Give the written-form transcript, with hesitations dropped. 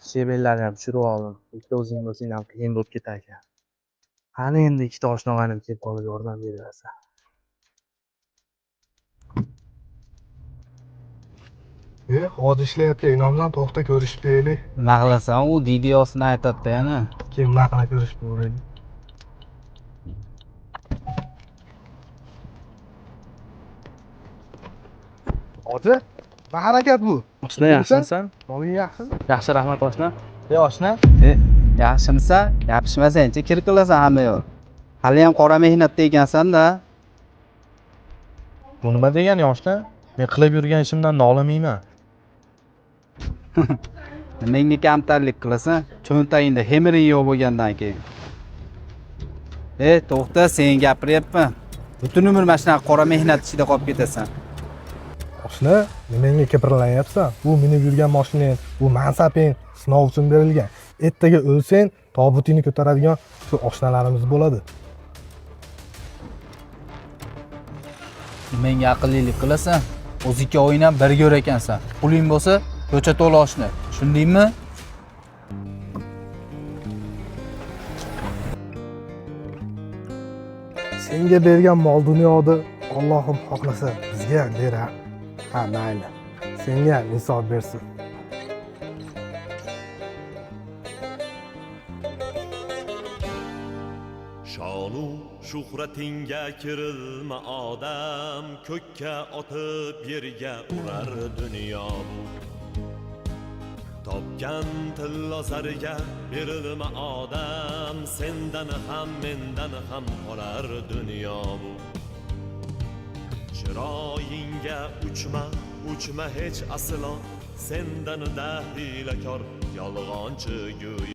Shebellarni ham tushirib oldim. Bitta o'zing bo'lsang ham qiyin bo'lib ketar ekan. Qani endi ikkita oshnog'anim kelib qolib yordam beraversa. Hozir ishlayapti, inomdan to'xta ko'rishib deylik. Nima qilasan, u videosini aytadi yana. Keyin naqla ko'rishib ko'raylik. Oji, nima harakat bu? Oshna yaxshimisan? Moling yaxshimi? Yaxshi, rahmat oshna. Oshna? Yaxshimisan? Gapishmasangchi kir qilasan hamma yoq. Hali ham qora mehnatda ekansan-da. Bu nima degani oshna? Men qilib yurgan ishimdan nolimayman. Menga kamtarlik qilasan, cho'ntagingda hemiring yo'q bo'lgandan keyin. To'xta, sen gapiryapman. Butun umr mana shunaqa qora mehnat ichida qolib ketasan. Oshna, menga kibrlanyapsan. Bu minib yurgan mashinang, bu mansabing sinov uchun berilgan. Ertaga o'lsang, tobutingni ko'taradigan shu oshnalarimiz bo'ladi. Menga aqllilik qilasan, o'z ikkoving ham birga yur ekansan. Puling bo'lsa, ko'cha to'la oshna. Tushundingmi? Senga bergan mol dunyoda Allohim xohlasa bizga ham berar. Ha, mayli. Senga ham insof bersin. Shonu shuhratingga kirilma odam, ko'kka otib yerga urar dunyo bu. Topgan tilla zarga berilma odam, sendan ham mendan ham qolar dunyo bu. Chiroyingga uchma hech aslo, sendan da hiylakor yolg'onchi go'yo.